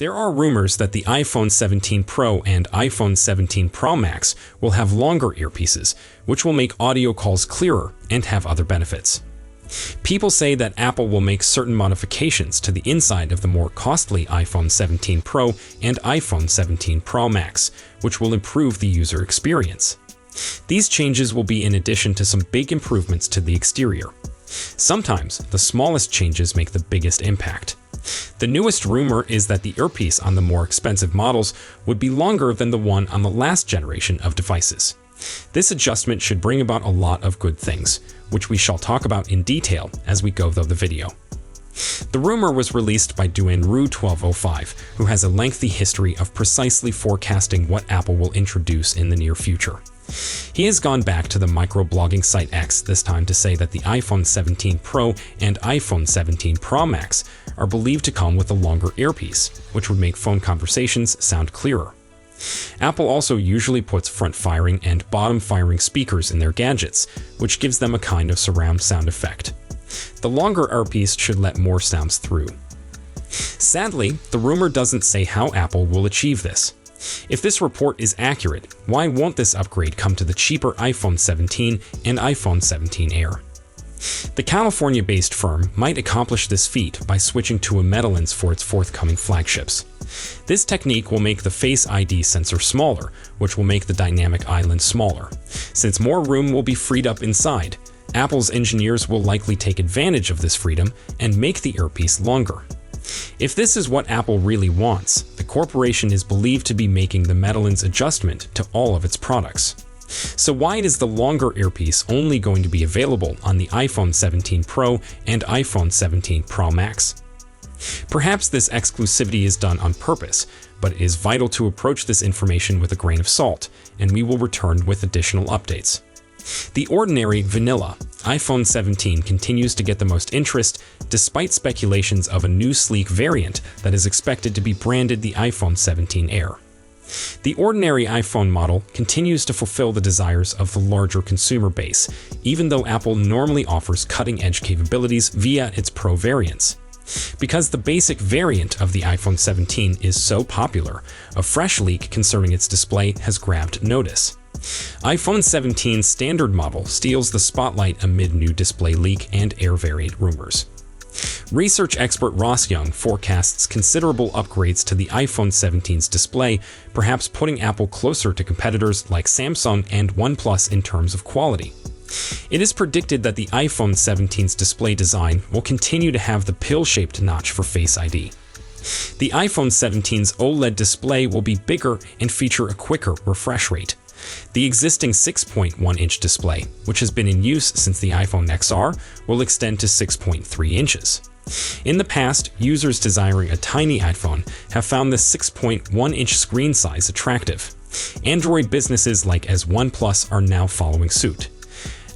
There are rumors that the iPhone 17 Pro and iPhone 17 Pro Max will have longer earpieces, which will make audio calls clearer and have other benefits. People say that Apple will make certain modifications to the inside of the more costly iPhone 17 Pro and iPhone 17 Pro Max, which will improve the user experience. These changes will be in addition to some big improvements to the exterior. Sometimes, the smallest changes make the biggest impact. The newest rumor is that the earpiece on the more expensive models would be longer than the one on the last generation of devices. This adjustment should bring about a lot of good things, which we shall talk about in detail as we go through the video. The rumor was released by Duanru1205, who has a lengthy history of precisely forecasting what Apple will introduce in the near future. He has gone back to the microblogging site X this time to say that the iPhone 17 Pro and iPhone 17 Pro Max are believed to come with a longer earpiece, which would make phone conversations sound clearer. Apple also usually puts front-firing and bottom-firing speakers in their gadgets, which gives them a kind of surround sound effect. The longer earpiece should let more sounds through. Sadly, the rumor doesn't say how Apple will achieve this. If this report is accurate, why won't this upgrade come to the cheaper iPhone 17 and iPhone 17 Air? The California-based firm might accomplish this feat by switching to a metal lens for its forthcoming flagships. This technique will make the Face ID sensor smaller, which will make the dynamic island smaller. Since more room will be freed up inside, Apple's engineers will likely take advantage of this freedom and make the earpiece longer. If this is what Apple really wants, the corporation is believed to be making the metal lens adjustment to all of its products. So why is the longer earpiece only going to be available on the iPhone 17 Pro and iPhone 17 Pro Max? Perhaps this exclusivity is done on purpose, but it is vital to approach this information with a grain of salt, and we will return with additional updates. The ordinary, vanilla iPhone 17 continues to get the most interest, despite speculations of a new sleek variant that is expected to be branded the iPhone 17 Air. The ordinary iPhone model continues to fulfill the desires of the larger consumer base, even though Apple normally offers cutting-edge capabilities via its Pro variants. Because the basic variant of the iPhone 17 is so popular, a fresh leak concerning its display has grabbed notice. iPhone 17's standard model steals the spotlight amid new display leak and Air variant rumors. Research expert Ross Young forecasts considerable upgrades to the iPhone 17's display, perhaps putting Apple closer to competitors like Samsung and OnePlus in terms of quality. It is predicted that the iPhone 17's display design will continue to have the pill-shaped notch for Face ID. The iPhone 17's OLED display will be bigger and feature a quicker refresh rate. The existing 6.1-inch display, which has been in use since the iPhone XR, will extend to 6.3 inches. In the past, users desiring a tiny iPhone have found the 6.1-inch screen size attractive. Android businesses like OnePlus are now following suit.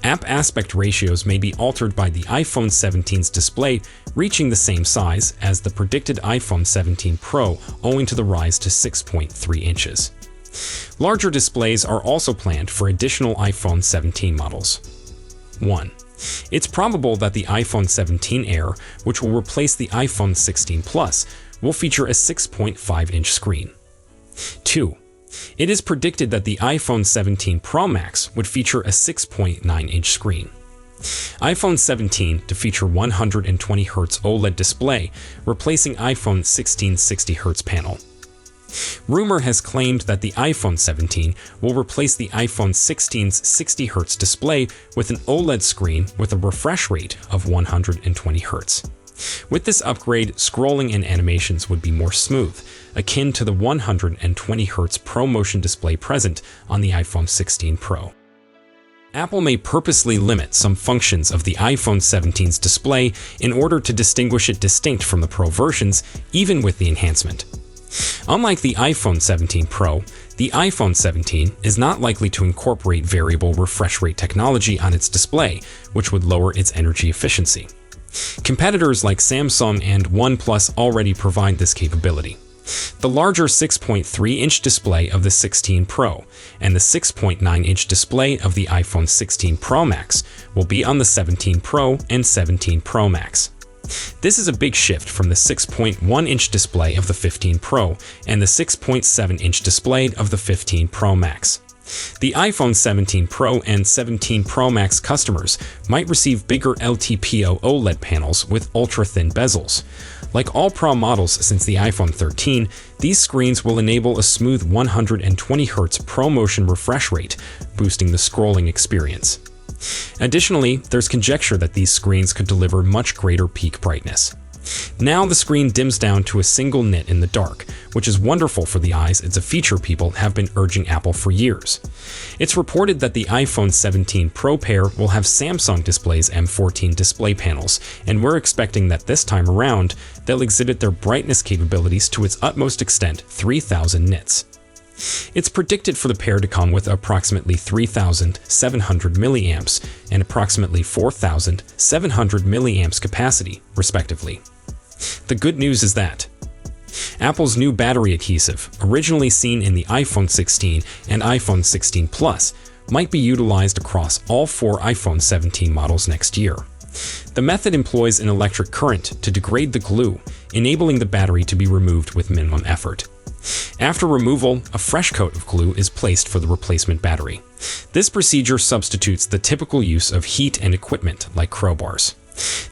App aspect ratios may be altered by the iPhone 17's display reaching the same size as the predicted iPhone 17 Pro owing to the rise to 6.3 inches. Larger displays are also planned for additional iPhone 17 models. 1. It's probable that the iPhone 17 Air, which will replace the iPhone 16 Plus, will feature a 6.5-inch screen. 2. It is predicted that the iPhone 17 Pro Max would feature a 6.9-inch screen. iPhone 17 to feature 120Hz OLED display, replacing iPhone 16's 60Hz panel. Rumor has claimed that the iPhone 17 will replace the iPhone 16's 60Hz display with an OLED screen with a refresh rate of 120Hz. With this upgrade, scrolling and animations would be more smooth, akin to the 120Hz ProMotion display present on the iPhone 16 Pro. Apple may purposely limit some functions of the iPhone 17's display in order to distinguish it distinct from the Pro versions, even with the enhancement. Unlike the iPhone 17 Pro, the iPhone 17 is not likely to incorporate variable refresh rate technology on its display, which would lower its energy efficiency. Competitors like Samsung and OnePlus already provide this capability. The larger 6.3-inch display of the 16 Pro and the 6.9-inch display of the iPhone 16 Pro Max will be on the 17 Pro and 17 Pro Max. This is a big shift from the 6.1-inch display of the 15 Pro and the 6.7-inch display of the 15 Pro Max. The iPhone 17 Pro and 17 Pro Max customers might receive bigger LTPO OLED panels with ultra-thin bezels. Like all Pro models since the iPhone 13, these screens will enable a smooth 120 Hz ProMotion refresh rate, boosting the scrolling experience. Additionally, there's conjecture that these screens could deliver much greater peak brightness. Now the screen dims down to a single nit in the dark, which is wonderful for the eyes. It's a feature people have been urging Apple for years. It's reported that the iPhone 17 Pro pair will have Samsung Display's M14 display panels, and we're expecting that this time around, they'll exhibit their brightness capabilities to its utmost extent, 3000 nits. It's predicted for the pair to come with approximately 3,700 milliamps and approximately 4,700 milliamps capacity, respectively. The good news is that Apple's new battery adhesive, originally seen in the iPhone 16 and iPhone 16 Plus, might be utilized across all 4 iPhone 17 models next year. The method employs an electric current to degrade the glue, enabling the battery to be removed with minimum effort. After removal, a fresh coat of glue is placed for the replacement battery. This procedure substitutes the typical use of heat and equipment like crowbars.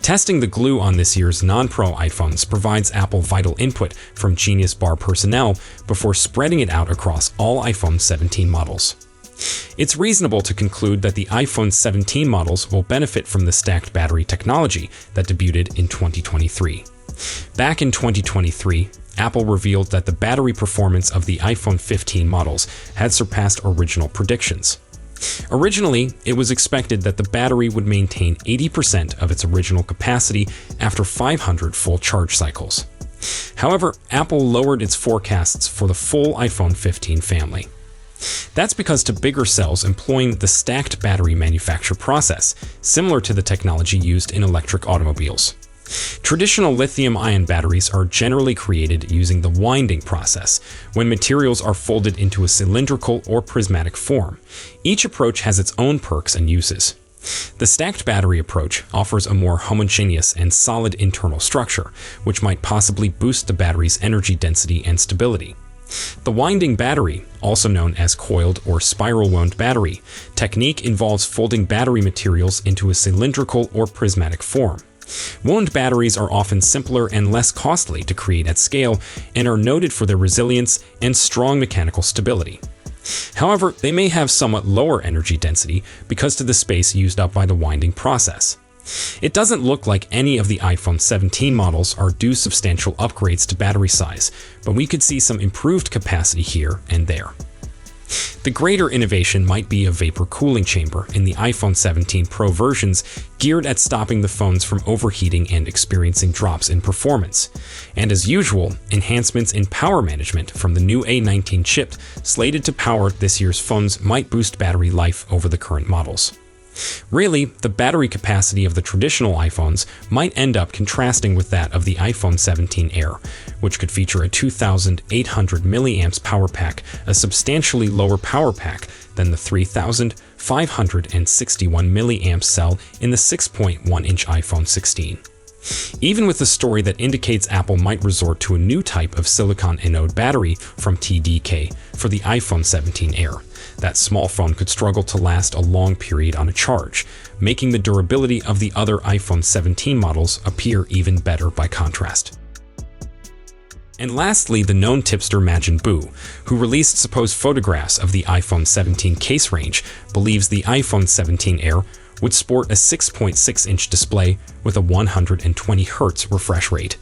Testing the glue on this year's non-Pro iPhones provides Apple vital input from Genius Bar personnel before spreading it out across all iPhone 17 models. It's reasonable to conclude that the iPhone 17 models will benefit from the stacked battery technology that debuted in 2023. Back in 2023, Apple revealed that the battery performance of the iPhone 15 models had surpassed original predictions. Originally, it was expected that the battery would maintain 80% of its original capacity after 500 full charge cycles. However, Apple lowered its forecasts for the full iPhone 15 family. That's because to bigger cells employing the stacked battery manufacture process, similar to the technology used in electric automobiles. Traditional lithium-ion batteries are generally created using the winding process, when materials are folded into a cylindrical or prismatic form. Each approach has its own perks and uses. The stacked battery approach offers a more homogeneous and solid internal structure, which might possibly boost the battery's energy density and stability. The winding battery, also known as coiled or spiral-wound battery, technique involves folding battery materials into a cylindrical or prismatic form. Wound batteries are often simpler and less costly to create at scale and are noted for their resilience and strong mechanical stability. However, they may have somewhat lower energy density because of the space used up by the winding process. It doesn't look like any of the iPhone 17 models are due substantial upgrades to battery size, but we could see some improved capacity here and there. The greater innovation might be a vapor cooling chamber in the iPhone 17 Pro versions geared at stopping the phones from overheating and experiencing drops in performance. And as usual, enhancements in power management from the new A19 chip slated to power this year's phones might boost battery life over the current models. Really, the battery capacity of the traditional iPhones might end up contrasting with that of the iPhone 17 Air, which could feature a 2,800 mAh power pack, a substantially lower power pack than the 3,561 mAh cell in the 6.1-inch iPhone 16. Even with the story that indicates Apple might resort to a new type of silicon anode battery from TDK for the iPhone 17 Air, that small phone could struggle to last a long period on a charge, making the durability of the other iPhone 17 models appear even better by contrast. And lastly, the known tipster Majin Buu, who released supposed photographs of the iPhone 17 case range, believes the iPhone 17 Air would sport a 6.6-inch display with a 120 Hz refresh rate.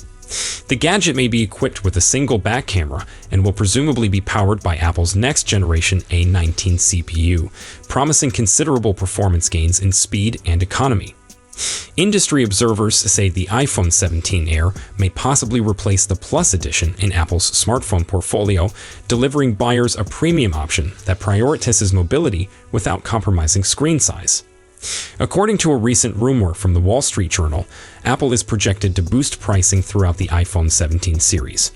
The gadget may be equipped with a single back camera and will presumably be powered by Apple's next-generation A19 CPU, promising considerable performance gains in speed and economy. Industry observers say the iPhone 17 Air may possibly replace the Plus edition in Apple's smartphone portfolio, delivering buyers a premium option that prioritizes mobility without compromising screen size. According to a recent rumor from the Wall Street Journal, Apple is projected to boost pricing throughout the iPhone 17 series.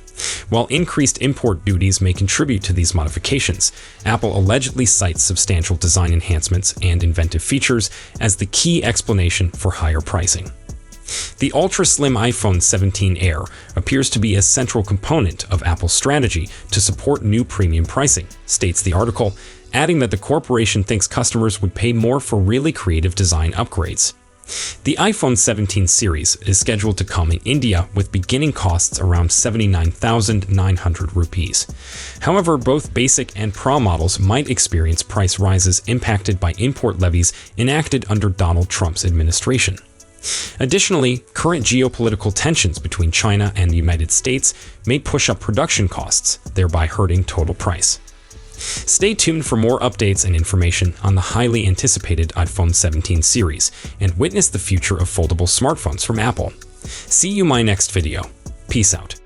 While increased import duties may contribute to these modifications, Apple allegedly cites substantial design enhancements and inventive features as the key explanation for higher pricing. The ultra-slim iPhone 17 Air appears to be a central component of Apple's strategy to support new premium pricing, states the article, adding that the corporation thinks customers would pay more for really creative design upgrades. The iPhone 17 series is scheduled to come in India with beginning costs around 79,900 rupees. However, both basic and Pro models might experience price rises impacted by import levies enacted under Donald Trump's administration. Additionally, current geopolitical tensions between China and the United States may push up production costs, thereby hurting total price. Stay tuned for more updates and information on the highly anticipated iPhone 17 series and witness the future of foldable smartphones from Apple. See you in my next video. Peace out.